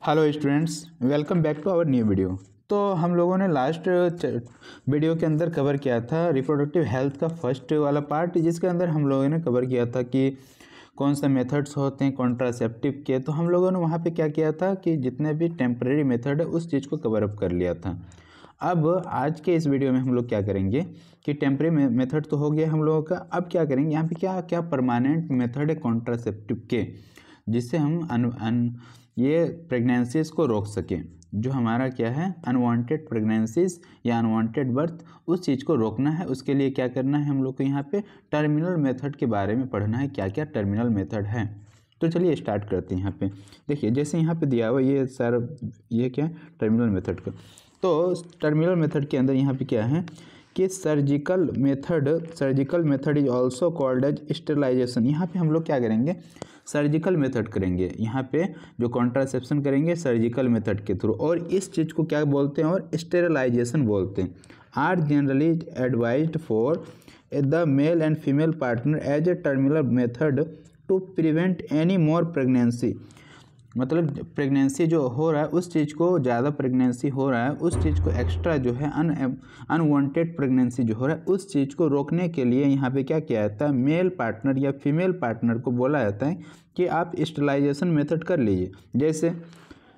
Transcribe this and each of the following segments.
Hello students, welcome back to our new video. तो हम लोगों ने लास्ट वीडियो के अंदर कवर किया था रिप्रोडक्टिव हेल्थ का फर्स्ट वाला पार्ट, जिसके अंदर हम लोगों ने कवर किया था कि कौन सा मेथड्स होते हैं कॉन्ट्रासेप्टिव के। तो हम लोगों ने वहाँ पे क्या किया था कि जितने भी टेम्परेरी मेथड है उस चीज़ को कवर अप कर लिया था। अब आज के इस वीडियो में हम लोग क्या करेंगे कि टेम्परेरी मेथड तो हो गया हम लोगों का। अब क्या करेंगे, यहाँ पे क्या क्या परमानेंट मेथड है कॉन्ट्रासेप्टिव के, जिससे हम ये प्रेगनेंसीज को रोक सकें। जो हमारा क्या है अनवांटेड प्रेगनेंसीज या अनवांटेड बर्थ, उस चीज़ को रोकना है। उसके लिए क्या करना है हम लोग को, यहाँ पे टर्मिनल मेथड के बारे में पढ़ना है, क्या क्या टर्मिनल मेथड है। तो चलिए स्टार्ट करते हैं। यहाँ पे देखिए, जैसे यहाँ पे दिया हुआ ये सर, ये क्या है टर्मिनल मेथड का। तो टर्मिनल मेथड के अंदर यहाँ पे क्या है कि surgical method is also called as sterilization. यहाँ पे हम लोग क्या करेंगे, सर्जिकल मेथड करेंगे। यहाँ पे जो कॉन्ट्रासेप्शन करेंगे सर्जिकल मेथड के थ्रू, और इस चीज़ को क्या बोलते हैं, और स्टेरिलाइजेशन बोलते हैं। Are generally advised for the male and female partner as a terminal method to prevent any more pregnancy. मतलब प्रेगनेंसी जो हो रहा है उस चीज़ को, ज़्यादा प्रेगनेंसी हो रहा है उस चीज़ को, एक्स्ट्रा जो है अनवांटेड प्रेगनेंसी जो हो रहा है उस चीज़ को रोकने के लिए यहाँ पे क्या किया जाता है, मेल पार्टनर या फीमेल पार्टनर को बोला जाता है कि आप स्टेरिलाइजेशन मेथड कर लीजिए। जैसे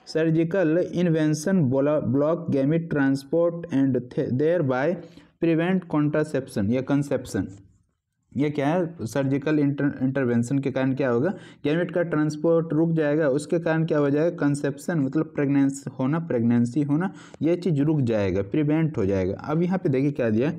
surgical invention block gamete transport and thereby prevent contraception या कंसेप्शन। ये क्या है, सर्जिकल इंटरवेंशन के कारण क्या होगा, गैमेट का ट्रांसपोर्ट रुक जाएगा, उसके कारण क्या हो जाएगा, कंसेप्शन मतलब प्रेगनेंसी होना ये चीज़ रुक जाएगा, प्रिवेंट हो जाएगा। अब यहाँ पे देखिए क्या दिया,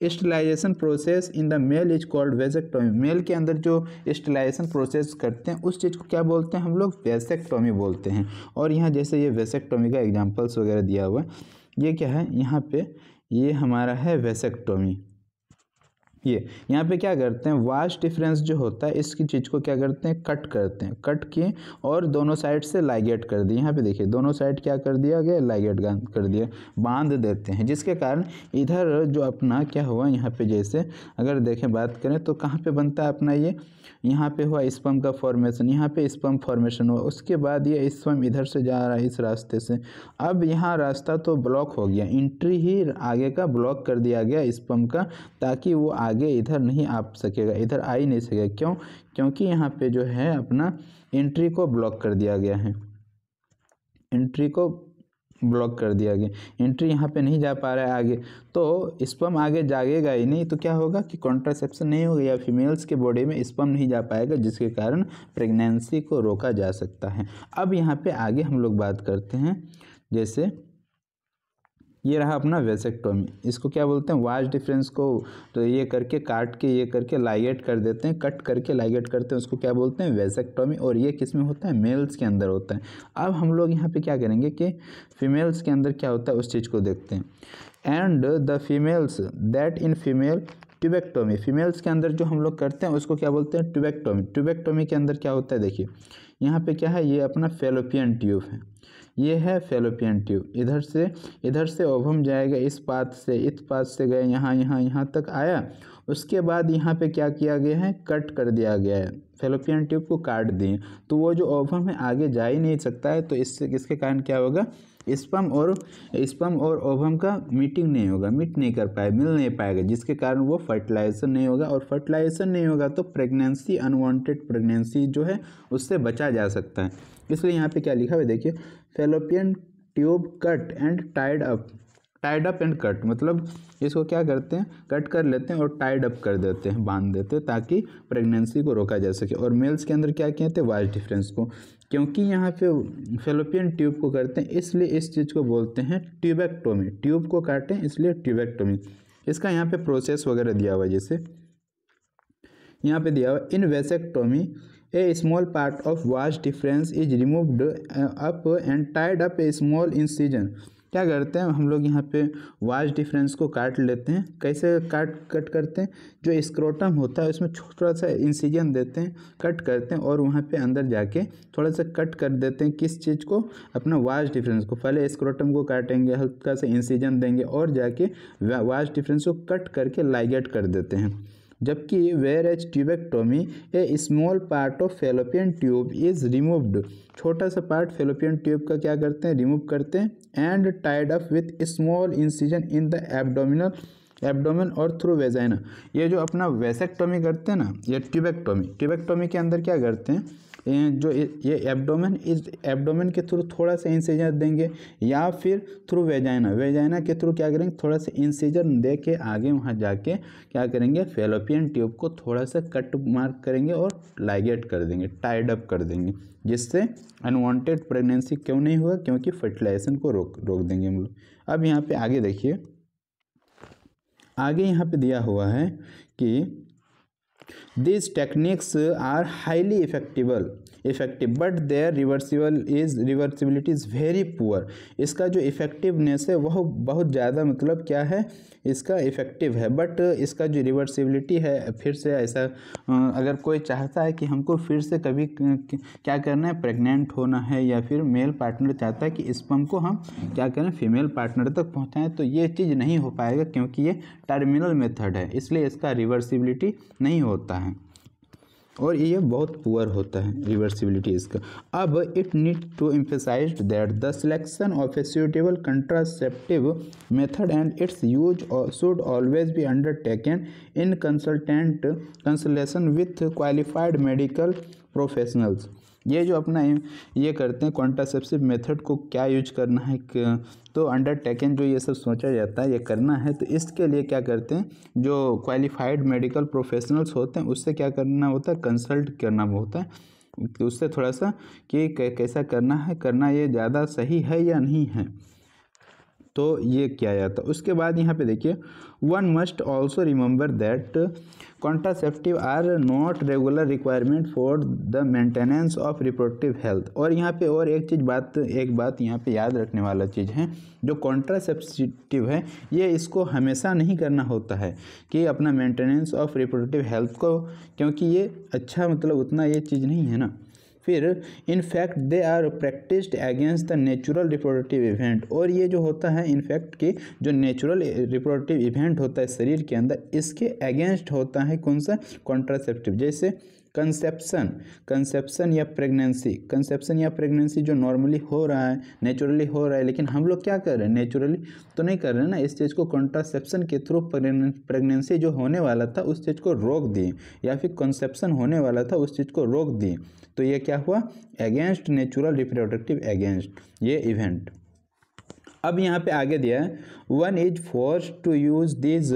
sterilization process in the male is called vasectomy. Male के अंदर जो स्टेरिलाइजेशन प्रोसेस करते हैं उस चीज़ को क्या बोलते हैं हम लोग, वेसेक्टोमी बोलते हैं। और यहाँ जैसे ये वेसेक्टोमी का एग्जाम्पल्स वगैरह दिया हुआ है, ये क्या है यहाँ पे, ये हमारा है वेसेक्टोमी। ये यहाँ पे क्या करते हैं, वास्ट डिफरेंस जो होता है इसकी चीज़ को क्या करते हैं, कट करते हैं, कट किए और दोनों साइड से लाइगेट कर दिए। यहाँ पे देखिए दोनों साइड क्या कर दिया गया, लाइगेट कर दिया, बांध देते हैं, जिसके कारण इधर जो अपना क्या हुआ, यहाँ पे जैसे अगर देखें बात करें तो कहाँ पे बनता है अपना ये, यहाँ पे हुआ स्पर्म का फॉर्मेशन, यहाँ पे स्पर्म फॉर्मेशन हुआ, उसके बाद ये स्पर्म इधर से जा रहा है इस रास्ते से। अब यहाँ रास्ता तो ब्लॉक हो गया, एंट्री ही आगे का ब्लॉक कर दिया गया स्पर्म का, ताकि वो आगे इधर नहीं आ सकेगा, इधर आ ही नहीं सकेगा। क्यों, क्योंकि यहाँ पे जो है अपना एंट्री को ब्लॉक कर दिया गया है, एंट्री को ब्लॉक कर दिया गया, एंट्री यहाँ पे नहीं जा पा रहा है आगे, तो स्पर्म आगे जागेगा ही नहीं, तो क्या होगा कि कॉन्ट्रासेप्शन नहीं होगा या फीमेल्स के बॉडी में स्पर्म नहीं जा पाएगा, जिसके कारण प्रेगनेंसी को रोका जा सकता है। अब यहाँ पे आगे हम लोग बात करते हैं, जैसे ये रहा अपना वेसेक्टोमी, इसको क्या बोलते हैं, वास्ट डिफरेंस को तो ये करके काट के, ये करके लाइगेट कर देते हैं, कट करके लाइगेट करते हैं, उसको क्या बोलते हैं, वेसेक्टोमी। और ये किस में होता है, मेल्स के अंदर होता है। अब हम लोग यहाँ पे क्या करेंगे कि फीमेल्स के अंदर क्या होता है उस चीज़ को देखते हैं। And the females that in female tubectomy, females के अंदर जो हम लोग करते हैं उसको क्या बोलते हैं, ट्यूबेक्टोमी। ट्यूबेक्टोमी के अंदर क्या होता है, देखिए यहाँ पे क्या है, ये अपना फेलोपियन ट्यूब है, ये है फेलोपियन ट्यूब। इधर से ओवम जाएगा, इस पाथ से गए यहाँ तक आया। उसके बाद यहाँ पे क्या किया गया है, कट कर दिया गया है, फेलोपियन ट्यूब को काट दिए, तो वो जो ओवम है आगे जा ही नहीं सकता है। तो इसके कारण क्या होगा, स्पर्म और ओवम का मीटिंग नहीं होगा, मीट नहीं कर पाए, मिल नहीं पाएगा, जिसके कारण वो फर्टिलाइजेशन नहीं होगा, और फर्टिलाइजेशन नहीं होगा तो प्रेगनेंसी, अनवांटेड प्रेगनेंसी जो है उससे बचा जा सकता है। इसलिए यहाँ पे क्या लिखा हुआ है, देखिए fallopian tube cut and tied up and cut, मतलब इसको क्या करते हैं, कट कर लेते हैं और टाइड अप कर देते हैं, बांध देते हैं, ताकि प्रेगनेंसी को रोका जा सके। और मेल्स के अंदर क्या कहते हैं, वास्ट डिफरेंस को, क्योंकि यहाँ पे फेलोपियन ट्यूब को करते हैं इसलिए इस चीज़ को बोलते हैं ट्यूबेक्टोमी। ट्यूब को काटें इसलिए ट्यूबेक्टोमी। इसका यहाँ पे प्रोसेस वगैरह दिया हुआ है, जैसे यहाँ पे दिया हुआ, in vasectomy a small part of vas deferens is removed up and tied up a small incision. क्या करते हैं हम लोग, यहाँ पे वास्ट डिफरेंस को काट लेते हैं। कैसे कट करते हैं, जो स्क्रोटम होता है उसमें छोटा सा इंसिजन देते हैं, कट करते हैं और वहाँ पे अंदर जाके थोड़ा सा कट कर देते हैं, किस चीज़ को, अपना वास्ट डिफरेंस को। पहले स्क्रोटम को काटेंगे, हल्का सा इंसिजन देंगे और जाके वास्ट डिफरेंस को कट करके लाइगेट कर देते हैं। जबकि whereas tubectomy a small part of fallopian tube is removed, छोटा सा पार्ट फेलोपियन ट्यूब का क्या करते हैं, रिमूव करते हैं and tied up with small incision in the abdomen और थ्रू वेजाइना। ये जो अपना वेसेक्टोमी करते हैं ना, ये ट्यूबेक्टोमी के अंदर क्या करते हैं, जो ये एब्डोमेन के थ्रू थोड़ा सा इंसिजन देंगे या फिर थ्रू वेजाइना के थ्रू क्या करेंगे, थोड़ा सा इंसिजन दे के आगे वहाँ जाके क्या करेंगे, फेलोपियन ट्यूब को थोड़ा सा कट मार्क करेंगे और लाइगेट कर देंगे, टाइड अप कर देंगे, जिससे अनवांटेड प्रेगनेंसी क्यों नहीं हुआ, क्योंकि फर्टिलाइजेशन को रोक देंगे हम लोग। अब यहाँ पे आगे देखिए, आगे यहाँ पे दिया हुआ है कि these techniques are highly effective but their reversibility is very poor। इसका जो इफ़ेक्टिवनेस है वह बहुत ज़्यादा मतलब क्या है, इसका इफ़ेक्टिव है, बट इसका जो रिवर्सिबिलिटी है, फिर से ऐसा अगर कोई चाहता है कि हमको फिर से कभी क्या करना है, प्रेग्नेंट होना है, या फिर मेल पार्टनर चाहता है कि स्पर्म को हम क्या करें, फीमेल पार्टनर तक पहुँचाएँ, तो ये चीज़ नहीं हो पाएगा, क्योंकि ये टर्मिनल मेथड है, इसलिए इसका रिवर्सिबिलिटी नहीं होता है और ये बहुत पुअर होता है रिवर्सिबिलिटी इसका। अब it need to emphasize that the selection of a suitable contraceptive method and its use should always be undertaken in consultation with qualified medical professionals. ये जो अपना ये करते हैं कॉन्ट्रासेप्टिव मेथड को क्या यूज करना है, तो अंडरटेकन जो ये सब सोचा जाता है ये करना है, तो इसके लिए क्या करते हैं, जो क्वालिफाइड मेडिकल प्रोफेशनल्स होते हैं उससे क्या करना होता है, कंसल्ट करना होता है, उससे थोड़ा सा कि कैसा करना ये ज़्यादा सही है या नहीं है, तो ये किया जाता है। उसके बाद यहाँ पे देखिए, one must also remember that contraceptive are not regular requirement for the maintenance of reproductive health. और यहाँ पे और एक बात यहाँ पे याद रखने वाला चीज़ है, जो कॉन्ट्रासेप्टिव है ये इसको हमेशा नहीं करना होता है कि अपना मेंटेनेंस ऑफ रिप्रोडक्टिव हेल्थ को, क्योंकि ये अच्छा मतलब उतना ये चीज़ नहीं है ना। फिर in fact they are practised against the natural reproductive event. और ये जो होता है इनफैक्ट कि जो नेचुरल रिप्रोडक्टिव इवेंट होता है शरीर के अंदर, इसके अगेंस्ट होता है कौन सा, कॉन्ट्रासेप्टिव। जैसे कंसेप्शन या प्रेगनेंसी जो नॉर्मली हो रहा है, नेचुरली हो रहा है, लेकिन हम लोग क्या कर रहे हैं, नेचुरली तो नहीं कर रहे हैं ना, इस चीज़ को कॉन्ट्रासेप्शन के थ्रू प्रेगनेंसी जो होने वाला था उस चीज़ को रोक दिए, या फिर कंसेप्शन होने वाला था उस चीज़ को रोक दिए, तो ये क्या हुआ, अगेंस्ट नेचुरल रिप्रोडक्टिव अगेंस्ट ये इवेंट। अब यहाँ पे आगे दिया है, one is force to use this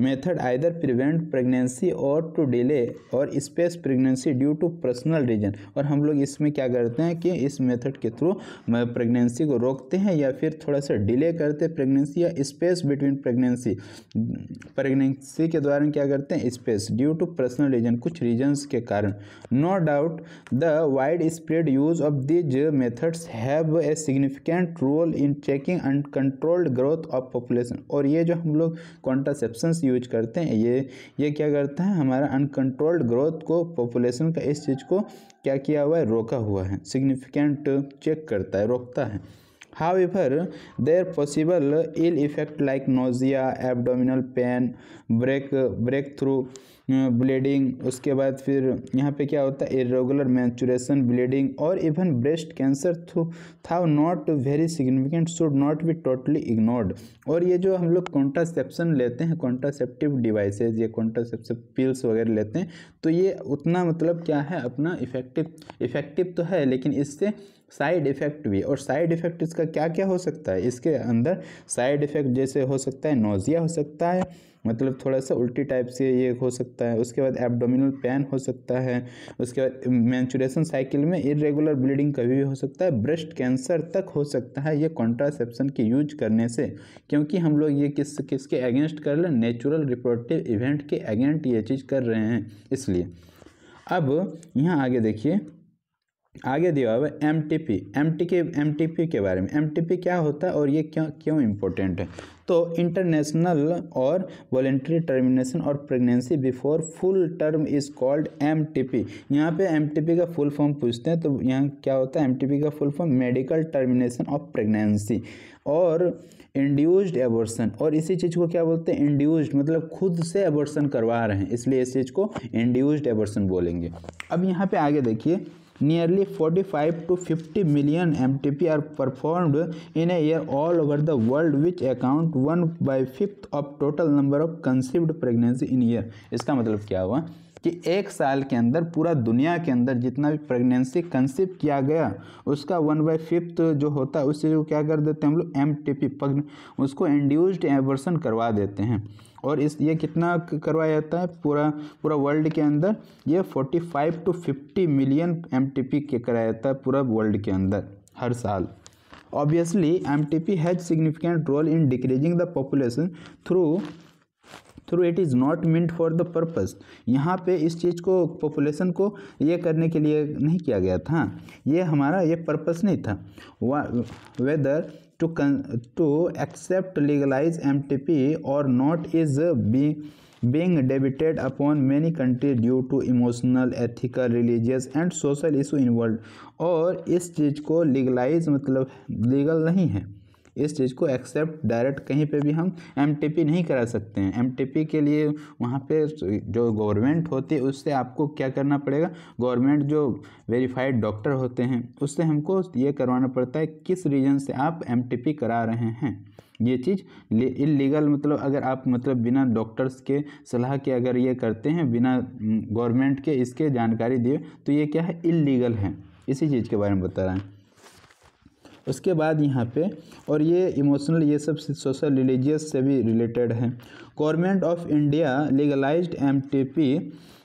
method either prevent pregnancy or to delay or space pregnancy due to personal reason. और हम लोग इसमें क्या करते हैं कि इस मेथड के थ्रू प्रेगनेंसी को रोकते हैं या फिर थोड़ा सा डिले करते हैं प्रेगनेंसी, या स्पेस बिटवीन प्रेगनेंसी के दौरान क्या करते हैं, space due to personal reason, कुछ रीजन्स के कारण। No doubt the widespread use of these methods have a significant role in checking uncontrolled growth of population. और ये जो हम लोग कॉन्ट्रासेप्शंस यूज करते हैं ये क्या करता है, हमारा अनकंट्रोल्ड ग्रोथ को, पॉपुलेशन का इस चीज़ को क्या किया हुआ है, रोका हुआ है, सिग्निफिकेंट चेक करता है, रोकता है। However, there possible ill effect like nausea, abdominal pain, breakthrough bleeding, उसके बाद फिर यहाँ पे क्या होता है, इरेगुलर मेंस्ट्रुएशन, ब्लीडिंग और इवन ब्रेस्ट कैंसर था not very significant, should not be totally ignored. और ये जो हम लोग कॉन्ट्रासेप्शन लेते हैं, कॉन्ट्रासेप्टिव डिवाइसेज, ये कॉन्ट्रासेप्टिव पिल्स वगैरह लेते हैं, तो ये उतना मतलब क्या है, अपना इफेक्टिव तो है, लेकिन इससे साइड इफ़ेक्ट भी। और साइड इफ़ेक्ट इसका क्या क्या हो सकता है, इसके अंदर साइड इफ़ेक्ट जैसे हो सकता है, नोजिया हो सकता है, मतलब थोड़ा सा उल्टी टाइप से ये हो सकता है, उसके बाद एब्डोमिनल पेन हो सकता है, उसके बाद मेंस्ट्रुएशन साइकिल में इरेगुलर ब्लीडिंग कभी भी हो सकता है, ब्रेस्ट कैंसर तक हो सकता है ये कॉन्ट्रासेप्शन के यूज करने से। क्योंकि हम लोग ये किसके अगेंस्ट कर रहे हैं, नेचुरल रिप्रोडक्टिव इवेंट के अगेंस्ट ये चीज़ कर रहे हैं, इसलिए। अब यहाँ आगे देखिए, आगे दिया हुआ है एमटीपी के बारे में। एमटीपी क्या होता है और ये क्यों इम्पोर्टेंट है। तो इंटरनेशनल और वॉलेंट्री टर्मिनेशन और pregnancy before full term is called MTP. यहाँ पे एमटीपी का फुल फॉर्म पूछते हैं, तो यहाँ क्या होता है एमटीपी का full form medical termination of pregnancy और इंड्यूस्ड एबॉर्शन। और इसी चीज़ को क्या बोलते हैं इंड्यूस्ड, मतलब खुद से एबॉर्शन करवा रहे हैं, इसलिए इस चीज़ को इंड्यूस्ड एबॉर्शन बोलेंगे। अब यहाँ पे आगे देखिए, nearly 45 to 50 million MTP are performed in a year all over the world, which account 1/5 of total number of conceived pregnancy in year। इसका मतलब क्या हुआ कि एक साल के अंदर पूरा दुनिया के अंदर जितना भी प्रेगनेंसी कंसीव किया गया उसका 1/5 जो होता है उससे जो क्या कर देते हैं हम लोग MTP, उसको इंड्यूस्ड एबॉर्शन करवा देते हैं। और ये कितना करवाया जाता है पूरा वर्ल्ड के अंदर, ये 45 to 50 मिलियन MTP के कराया जाता है पूरा वर्ल्ड के अंदर हर साल। Obviously MTP has significant role in decreasing the population through it is not meant for the purpose. यहाँ पे इस चीज़ को पॉपुलेशन को ये करने के लिए नहीं किया गया था, ये हमारा ये पर्पस नहीं था। Whether to accept legalize MTP or not is being debated upon many countries due to emotional, ethical, religious and social issue involved। और इस चीज़ को लीगलाइज मतलब लीगल नहीं है, इस चीज़ को एक्सेप्ट डायरेक्ट कहीं पे भी हम MTP नहीं करा सकते हैं। MTP के लिए वहाँ पे जो गवर्नमेंट होती है उससे आपको क्या करना पड़ेगा, गवर्नमेंट जो वेरीफाइड डॉक्टर होते हैं उससे हमको ये करवाना पड़ता है किस रीजन से आप MTP करा रहे हैं। ये चीज़ इलीगल मतलब अगर आप मतलब बिना डॉक्टर्स के सलाह के अगर ये करते हैं बिना गवर्नमेंट के इसके जानकारी दिए तो ये क्या है इलीगल है, इसी चीज़ के बारे में बता रहे हैं। उसके बाद यहाँ पे और ये इमोशनल ये सब सोशल रिलीजियस से भी रिलेटेड है। Government of India legalised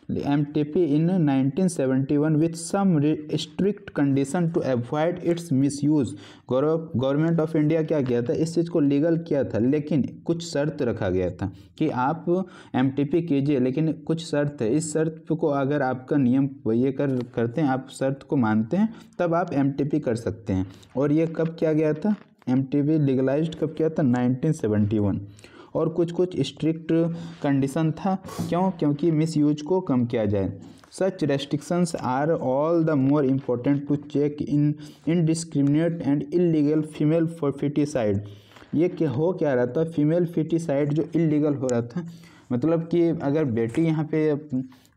MTP in 1971 with some strict condition to avoid its misuse। Government of India क्या किया था, इस चीज़ को लीगल किया था लेकिन कुछ शर्त रखा गया था कि आप MTP कीजिए, लेकिन कुछ शर्त है, इस शर्त को अगर आपका नियम ये करते हैं, आप शर्त को मानते हैं तब आप MTP कर सकते हैं। और ये कब किया गया था, MTP लीगलाइज्ड कब किया था 1971। और कुछ स्ट्रिक्ट कंडीशन था, क्योंकि मिसयूज को कम किया जाए। Such restrictions are all the more important to check in indiscriminate and illegal female foeticide. ये हो क्या रहा था, फीमेल फीटिसाइड जो इलीगल हो रहा था, मतलब कि अगर बेटी यहाँ पे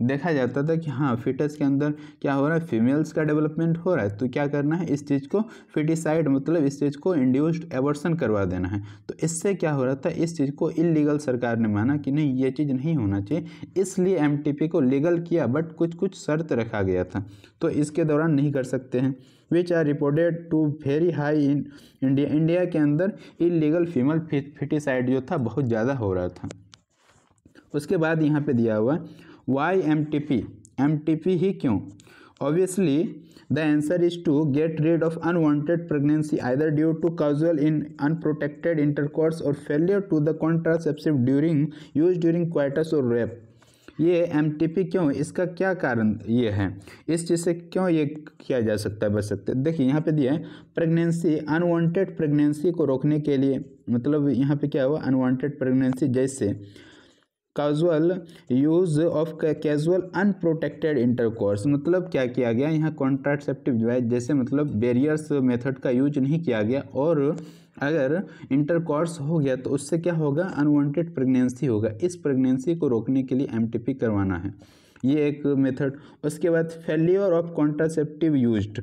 देखा जाता था कि हाँ फिटस के अंदर क्या हो रहा है, फीमेल्स का डेवलपमेंट हो रहा है, तो क्या करना है इस चीज़ को फिटिसाइड मतलब इस चीज़ को इंड्यूस्ड एबॉर्शन करवा देना है। तो इससे क्या हो रहा था, इस चीज़ को इलीगल सरकार ने माना कि नहीं ये चीज़ नहीं होना चाहिए, इसलिए MTP को लीगल किया, बट कुछ शर्त रखा गया था, तो इसके दौरान नहीं कर सकते हैं। Which are reported to very high in India के अंदर इलीगल फीमेल फिटिसाइड जो था बहुत ज़्यादा हो रहा था। उसके बाद यहाँ पे दिया हुआ वाई MTP ही क्यों। Obviously the answer is to get rid of unwanted pregnancy either due to casual in unprotected intercourse और failure to the contraceptive during coitus और रेप। ये MTP क्यों, इसका क्या कारण ये है, इस चीज़ से क्यों ये किया जा सकता है, बच सकते हैं। देखिए यहाँ पे दिया है प्रेगनेंसी, अनवांटेड प्रेगनेंसी को रोकने के लिए, मतलब यहाँ पे क्या हुआ अनवांटेड प्रेगनेंसी जैसे casual use of casual unprotected intercourse, मतलब क्या किया गया यहाँ कॉन्ट्रासेप्टिव डिवाइस जैसे मतलब बैरियर्स मेथड का यूज नहीं किया गया, और अगर इंटरकोर्स हो गया तो उससे क्या होगा अनवांटेड प्रेगनेंसी होगा। इस प्रेगनेंसी को रोकने के लिए MTP करवाना है, ये एक मेथड। उसके बाद failure of contraceptive used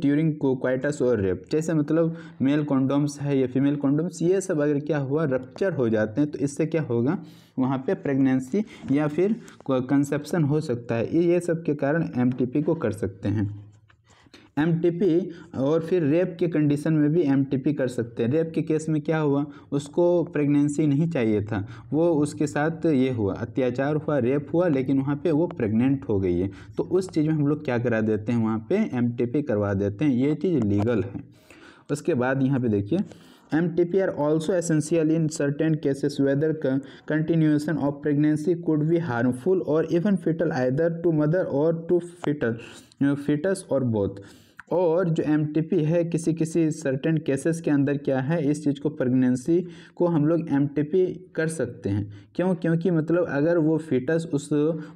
during coitus और रेप, जैसे मतलब मेल कॉन्डोम्स है या फीमेल कॉन्डोम्स, ये सब अगर क्या हुआ रप्चर हो जाते हैं तो इससे क्या होगा वहाँ पे प्रेगनेंसी या फिर कंसेप्शन हो सकता है, ये सब के कारण MTP को कर सकते हैं। MTP और फिर रेप के कंडीशन में भी MTP कर सकते हैं। रेप के केस में क्या हुआ, उसको प्रेगनेंसी नहीं चाहिए था, वो उसके साथ ये हुआ अत्याचार हुआ, रेप हुआ, लेकिन वहाँ पे वो प्रेग्नेंट हो गई है, तो उस चीज़ में हम लोग क्या करा देते हैं वहाँ पे MTP करवा देते हैं, ये चीज़ लीगल है। उसके बाद यहाँ पे देखिए MTP are also essential in certain cases whether continuation of pregnancy could be harmful or even fatal either to mother or to fetus or both। और जो MTP है किसी किसी सर्टेन केसेस के अंदर क्या है, इस चीज़ को प्रेगनेंसी को हम लोग MTP कर सकते हैं। क्यों? क्योंकि मतलब अगर वो फीटस उस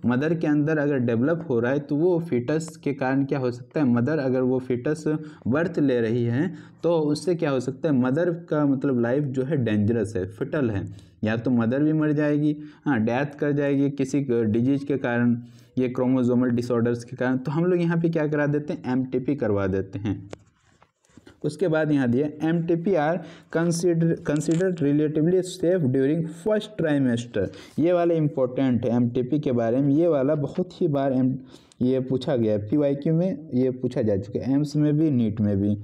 मदर के अंदर अगर डेवलप हो रहा है तो वो फीटस के कारण क्या हो सकता है, मदर अगर वो फीटस बर्थ ले रही है तो उससे क्या हो सकता है, मदर का मतलब लाइफ जो है डेंजरस है, फिटल है, या तो मदर भी मर जाएगी, हाँ डेथ कर जाएगी किसी डिजीज के कारण, ये क्रोमोसोमल डिसऑर्डर्स के कारण। तो हम लोग यहाँ पे क्या करा देते हैं, MTP करवा देते हैं। उसके बाद यहाँ दिया MTP are considered relatively safe during first trimester. ये वाला इम्पोर्टेंट है MTP के बारे में, ये वाला बहुत ही बार ये पूछा गया है, PYQ में ये पूछा जा चुका है, एम्स में भी, नीट में भी।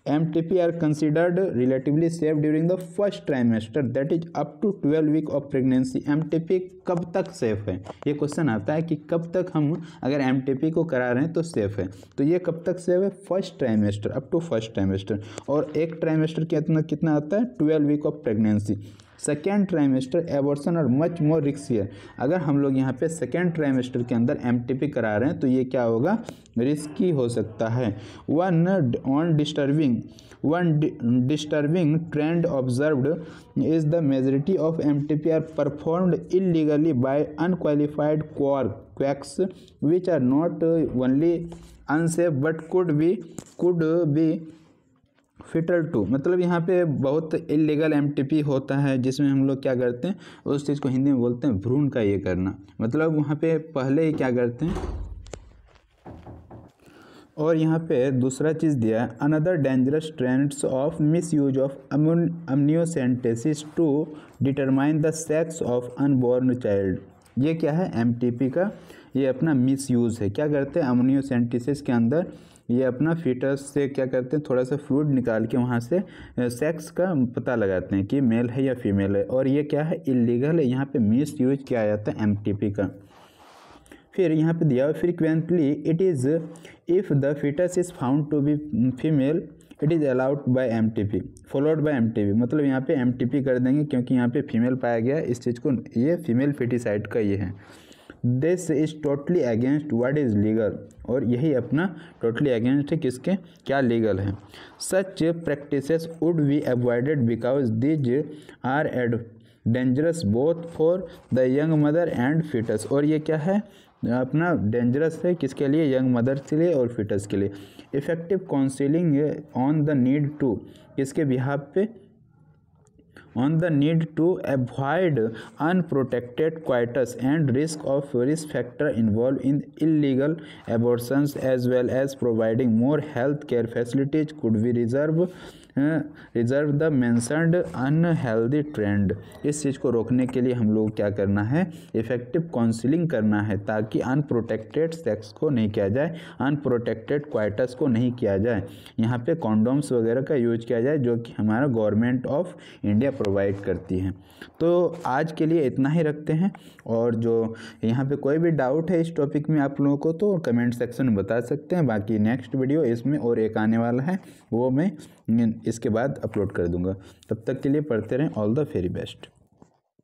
MTP are considered relatively safe during the first trimester that is up to 12 week of pregnancy. MTP कब तक सेफ है, ये क्वेश्चन आता है कि कब तक हम अगर MTP को करा रहे हैं तो सेफ है। तो ये कब तक सेफ है, first trimester, up to first trimester. और एक ट्राइमेस्टर कितना आता है, 12 week of pregnancy. Second trimester abortion are much more riskier. अगर हम लोग यहाँ पे सेकेंड ट्राइमेस्टर के अंदर MTP करा रहे हैं तो ये क्या होगा, रिस्की हो सकता है। One disturbing trend observed is the majority of MTP are performed illegally by unqualified quacks which are not only unsafe but could be fatal too. मतलब यहाँ पे बहुत इलीगल MTP होता है जिसमें हम लोग क्या करते हैं, उस चीज़ को हिंदी में बोलते हैं भ्रूण का ये करना। मतलब वहाँ पे पहले ही क्या करते हैं। और यहाँ पे दूसरा चीज़ दिया है, another dangerous trends of misuse of amniocentesis to determine the sex of unborn child. ये क्या है, MTP का ये अपना मिस यूज़ है। क्या करते हैं, अम्नियोसेंटेसिस के अंदर ये अपना फीटस से क्या करते हैं, थोड़ा सा फ्लूइड निकाल के वहाँ से सेक्स का पता लगाते हैं कि मेल है या फीमेल है, और ये क्या है, इलीगल है। यहाँ पे मिस यूज किया जाता है MTP का। फिर यहाँ पे दिया frequently it is if the foetus is found to be female it is allowed by MTP followed by MTP। मतलब यहाँ पे MTP कर देंगे क्योंकि यहाँ पे फीमेल पाया गया इस चीज़ को, ये फीमेल फिटिसाइड का ये है। This is totally against what is legal, और यही अपना टोटली अगेंस्ट है किसके, क्या लीगल है। Such practices would be avoided because these are dangerous both for the young mother and foetus. और ये क्या है, अपना डेंजरस है किसके लिए, यंग मदर के लिए और फीटस के लिए। Effective counselling on the need to, किसके बिहाफ पे, on the need to avoid unprotected coitus and risk factor involved in illegal abortions as well as providing more health care facilities could be reserve the mentioned unhealthy trend। इस चीज़ को रोकने के लिए हम लोग क्या करना है, इफेक्टिव काउंसलिंग करना है ताकि अनप्रोटेक्टेड सेक्स को नहीं किया जाए, अनप्रोटेक्टेड क्वाइटस को नहीं किया जाए। यहाँ पे कॉन्डोम्स वगैरह का यूज किया जाए जो कि हमारा गवर्नमेंट ऑफ इंडिया प्रोवाइड करती है। तो आज के लिए इतना ही रखते हैं, और जो यहाँ पे कोई भी डाउट है इस टॉपिक में आप लोगों को तो कमेंट सेक्शन में बता सकते हैं। बाकी नेक्स्ट वीडियो इसमें और एक आने वाला है, वो मैं इसके बाद अपलोड कर दूंगा। तब तक के लिए पढ़ते रहें। All the very best.